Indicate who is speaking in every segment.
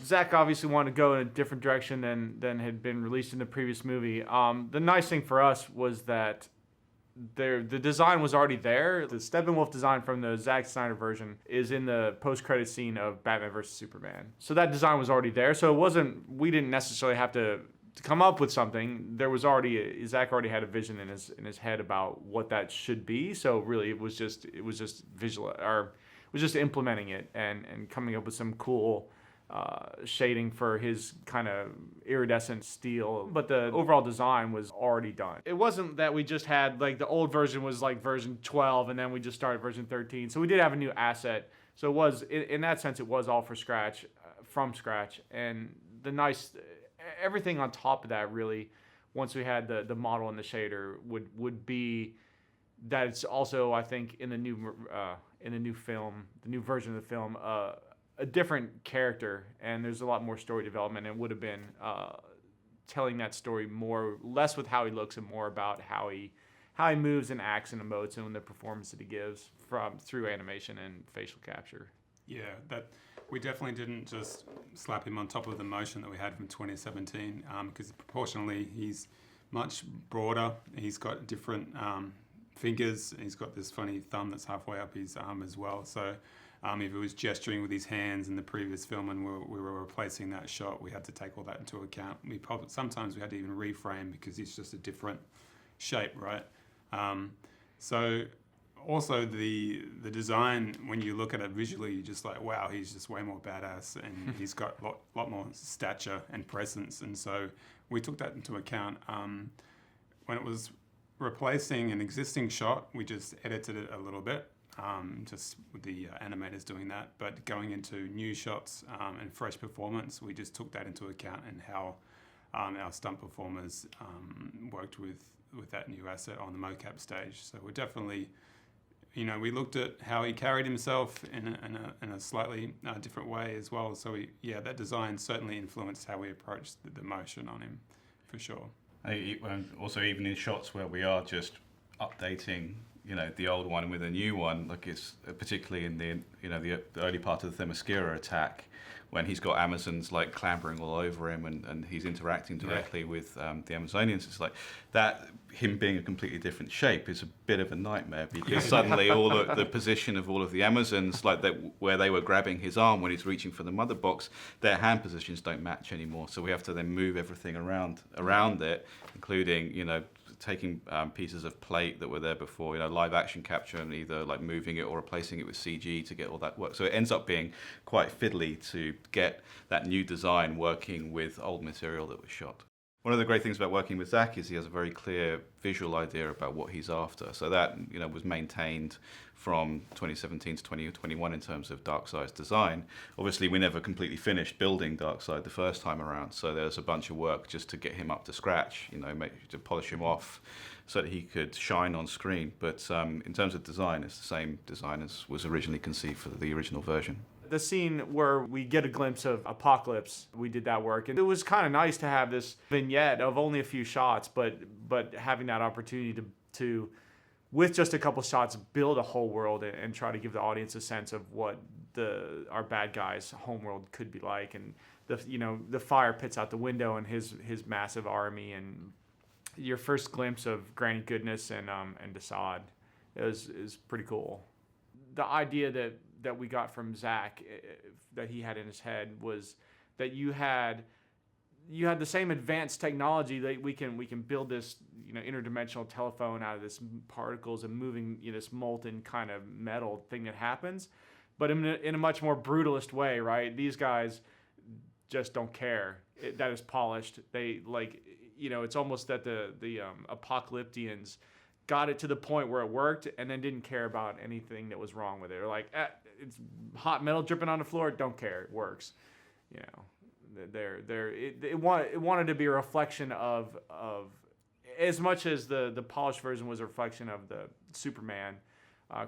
Speaker 1: Zack obviously wanted to go in a different direction than had been released in the previous movie. The nice thing for us was that the design was already there. The Steppenwolf design from the Zack Snyder version is in the post-credit scene of Batman vs. Superman. So that design was already there. So we didn't necessarily have to come up with something. There was already Zack already had a vision in his head about what that should be. So really, it was just implementing it and coming up with some cool shading for his kind of iridescent steel, but the overall design was already done. It wasn't that we just had, like, the old version was like version 12 and then we just started version 13. So we did have a new asset. So it was, in that sense, it was all from scratch. And everything on top of that, really, once we had the model and the shader, would be that it's also, I think, in the new film, the new version of the film, a different character, and there's a lot more story development, and would have been telling that story less with how he looks and more about how he moves and acts and emotes and the performance that he gives through animation and facial capture.
Speaker 2: Yeah, that we definitely didn't just slap him on top of the motion that we had from 2017, because proportionally he's much broader. He's got different fingers. He's got this funny thumb that's halfway up his arm as well. So if he was gesturing with his hands in the previous film and we were replacing that shot, we had to take all that into account. Sometimes we had to even reframe because he's just a different shape, right? So also the design, when you look at it visually, you're just like, wow, he's just way more badass, and he's got a lot more stature and presence. And so we took that into account. When it was replacing an existing shot, we just edited it a little bit. Just with the animators doing that, but going into new shots and fresh performance, we just took that into account and how our stunt performers worked with that new asset on the mocap stage. So we're definitely, we looked at how he carried himself in a slightly different way as well. So that design certainly influenced how we approached the motion on him, for sure.
Speaker 3: Also, even in shots where we are just updating the old one with a new one, like it's particularly in the early part of the Themyscira attack, when he's got Amazons like clambering all over him and he's interacting directly with the Amazonians. It's like that, him being a completely different shape is a bit of a nightmare, because suddenly all the position of all of the Amazons, like that, where they were grabbing his arm when he's reaching for the mother box, their hand positions don't match anymore. So we have to then move everything around it, including, taking pieces of plate that were there before, live action capture, and either like moving it or replacing it with CG to get all that work. So it ends up being quite fiddly to get that new design working with old material that was shot. One of the great things about working with Zack is he has a very clear visual idea about what he's after. So that was maintained from 2017 to 2021 in terms of Darkseid's design. Obviously, we never completely finished building Darkseid the first time around, so there's a bunch of work just to get him up to scratch, to polish him off so that he could shine on screen. But in terms of design, it's the same design as was originally conceived for the original version.
Speaker 1: The scene where we get a glimpse of Apokolips, we did that work, and it was kind of nice to have this vignette of only a few shots, but having that opportunity to with just a couple shots, build a whole world and try to give the audience a sense of what our bad guy's homeworld could be like, and the fire pits out the window and his massive army, and your first glimpse of Granny Goodness and Darkseid is pretty cool. The idea that we got from Zack, that he had in his head, was that you had the same advanced technology that we can build this interdimensional telephone out of this particles and moving this molten kind of metal thing that happens, but in a much more brutalist way, right? These guys just don't care that is polished. They it's almost that the Apocalyptians got it to the point where it worked and then didn't care about anything that was wrong with it. They're like, it's hot metal dripping on the floor, don't care, it works. It wanted to be a reflection of as much as the polished version was a reflection of the Superman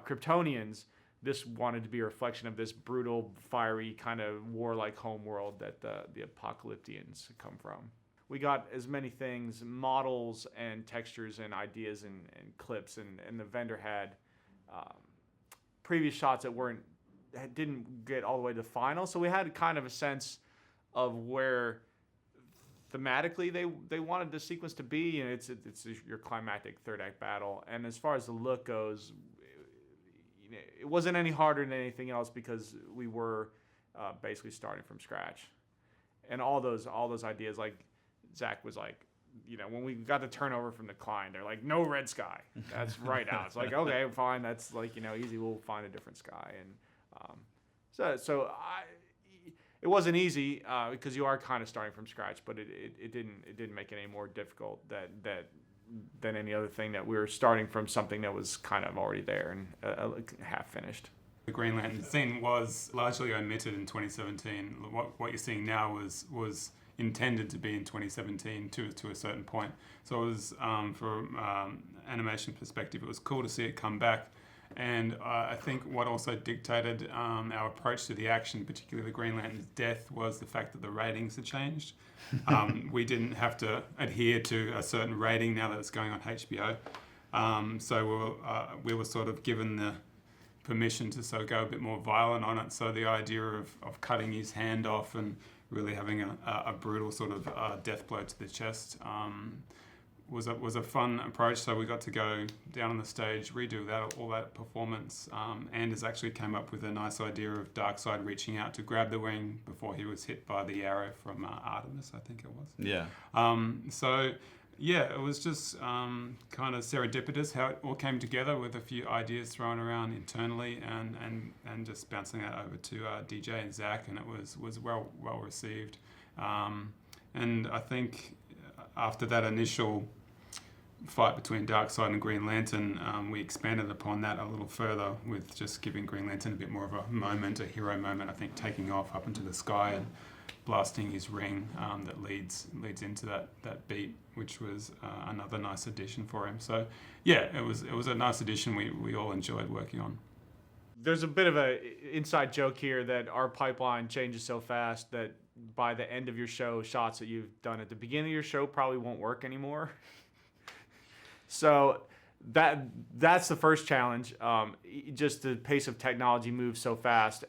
Speaker 1: Kryptonians. This wanted to be a reflection of this brutal, fiery, kind of warlike homeworld that the Apocalyptians come from. We got as many things, models and textures and ideas and clips, and the vendor had previous shots that didn't get all the way to the final, so we had kind of a sense of where thematically they wanted the sequence to be, and it's your climactic third act battle. And as far as the look goes, it wasn't any harder than anything else because we were basically starting from scratch. And all those ideas, like Zach was like, when we got the turnover from the client, they're like, no red sky. That's right out. It's like, okay, fine. That's like, easy. We'll find a different sky. And it wasn't easy because you are kind of starting from scratch, but it didn't make it any more difficult than any other thing that we were starting from something that was kind of already there and half finished.
Speaker 2: The Green Lantern scene was largely omitted in 2017. What you're seeing now was intended to be in 2017 to a certain point. So it was, from animation perspective, it was cool to see it come back. And I think what also dictated our approach to the action, particularly the Green Lantern's death, was the fact that the ratings had changed. We didn't have to adhere to a certain rating now that it's going on HBO. So we were sort of given the permission to sort of go a bit more violent on it. So the idea of cutting his hand off and really having a brutal sort of death blow to the chest was a fun approach. So we got to go down on the stage, redo all that performance. Anders actually came up with a nice idea of Darkseid reaching out to grab the wing before he was hit by the arrow from Artemis, I think it was.
Speaker 3: Yeah.
Speaker 2: So yeah, it was just kind of serendipitous how it all came together with a few ideas thrown around internally and just bouncing that over to DJ and Zach, and it was well received. And I think after that initial fight between Darkseid and Green Lantern, we expanded upon that a little further with just giving Green Lantern a bit more of a hero moment, I think, taking off up into the sky and blasting his ring that leads into that beat, which was another nice addition for him. So yeah, it was a nice addition we all enjoyed working on.
Speaker 1: There's a bit of a inside joke here that our pipeline changes so fast that by the end of your show, shots that you've done at the beginning of your show probably won't work anymore. So that's the first challenge. Just the pace of technology moves so fast.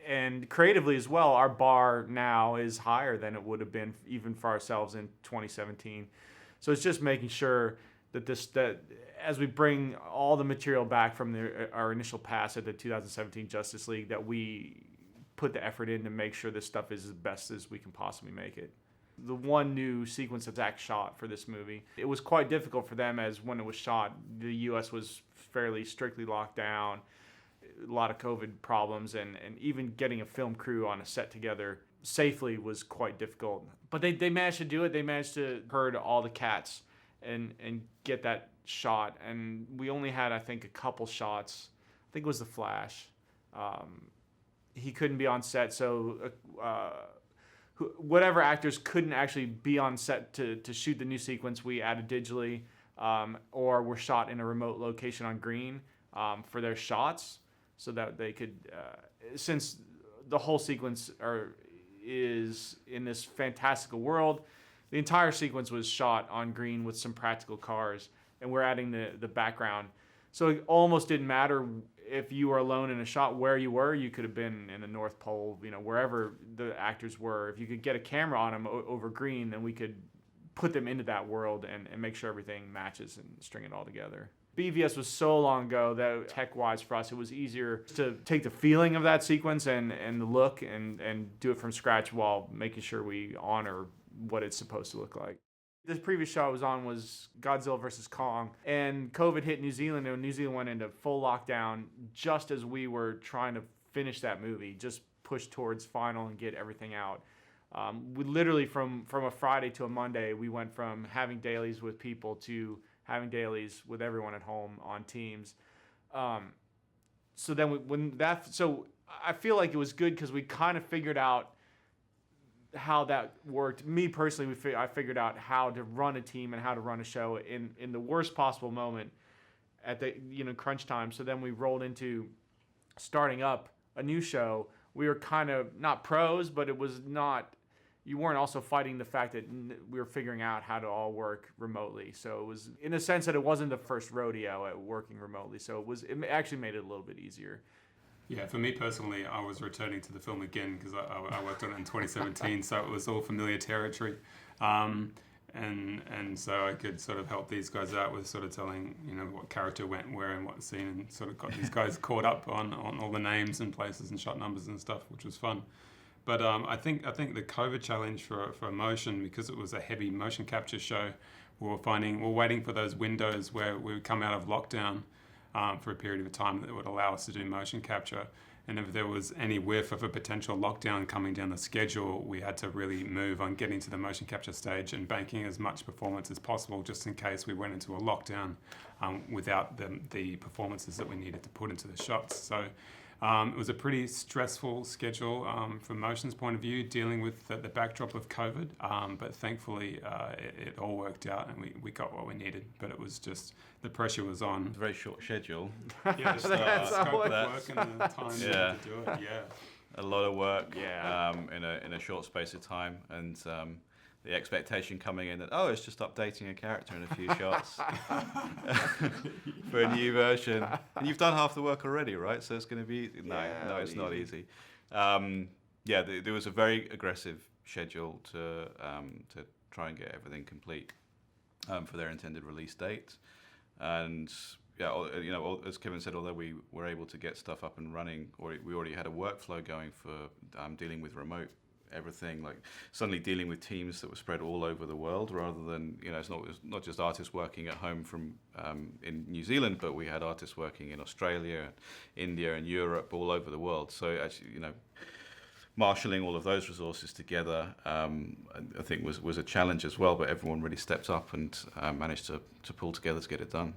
Speaker 1: And creatively as well, our bar now is higher than it would have been even for ourselves in 2017. So it's just making sure that as we bring all the material back from our initial pass at the 2017 Justice League, that we put the effort in to make sure this stuff is as best as we can possibly make it. The one new sequence that Zach shot for this movie, it was quite difficult for them, as when it was shot, the U.S. was fairly strictly locked down, a lot of COVID problems, and even getting a film crew on a set together safely was quite difficult. But they managed to do it. They managed to herd all the cats and get that shot. And we only had, I think, a couple shots. I think it was the Flash. He couldn't be on set, so whatever actors couldn't actually be on set to shoot the new sequence, we added digitally, or were shot in a remote location on green for their shots, so that they could, since the whole sequence is in this fantastical world, the entire sequence was shot on green with some practical cars, and we're adding the background. So it almost didn't matter if you were alone in a shot where you were. You could have been in the North Pole, wherever the actors were. If you could get a camera on them over green, then we could put them into that world and make sure everything matches and string it all together. BVS was so long ago that tech-wise for us, it was easier to take the feeling of that sequence and the look and do it from scratch while making sure we honor what it's supposed to look like. The previous show I was on was Godzilla vs. Kong, and COVID hit New Zealand, and New Zealand went into full lockdown just as we were trying to finish that movie, just push towards final and get everything out. We literally, from a Friday to a Monday, we went from having dailies with people to having dailies with everyone at home on Teams. So I feel like it was good because we kind of figured out how that worked. Me personally, I figured out how to run a team and how to run a show in the worst possible moment at the crunch time. So then we rolled into starting up a new show. We were kind of not pros, but it was not. You weren't also fighting the fact that we were figuring out how to all work remotely. So it was, in a sense, that it wasn't the first rodeo at working remotely. So it actually made it a little bit easier.
Speaker 2: Yeah, for me personally, I was returning to the film again because I worked on it in 2017, so it was all familiar territory. And so I could sort of help these guys out with sort of telling, what character went where and what scene, and sort of got these guys caught up on all the names and places and shot numbers and stuff, which was fun. But I think the COVID challenge for motion, because it was a heavy motion capture show, we're waiting for those windows where we would come out of lockdown for a period of time that would allow us to do motion capture. And if there was any whiff of a potential lockdown coming down the schedule, we had to really move on getting to the motion capture stage and banking as much performance as possible, just in case we went into a lockdown without the performances that we needed to put into the shots. So it was a pretty stressful schedule from motion's point of view, dealing with the backdrop of COVID. But thankfully, it all worked out and we got what we needed. But it was just, the pressure was on.
Speaker 3: It's a very short schedule.
Speaker 2: Yeah, just the scope of work and the time to do it. Yeah.
Speaker 3: A lot of work
Speaker 1: Yeah.
Speaker 3: in a short space of time. And the expectation coming in that, it's just updating a character in a few shots for a new version. And you've done half the work already, right? So it's going to be... No, it's not easy. There was a very aggressive schedule to try and get everything complete for their intended release date. And, as Kevin said, although we were able to get stuff up and running, or we already had a workflow going for dealing with remote everything, like suddenly dealing with teams that were spread all over the world, rather than it's not just artists working at home from in New Zealand, but we had artists working in Australia, India, and Europe, all over the world. So actually, marshalling all of those resources together, I think was a challenge as well. But everyone really stepped up and managed to pull together to get it done.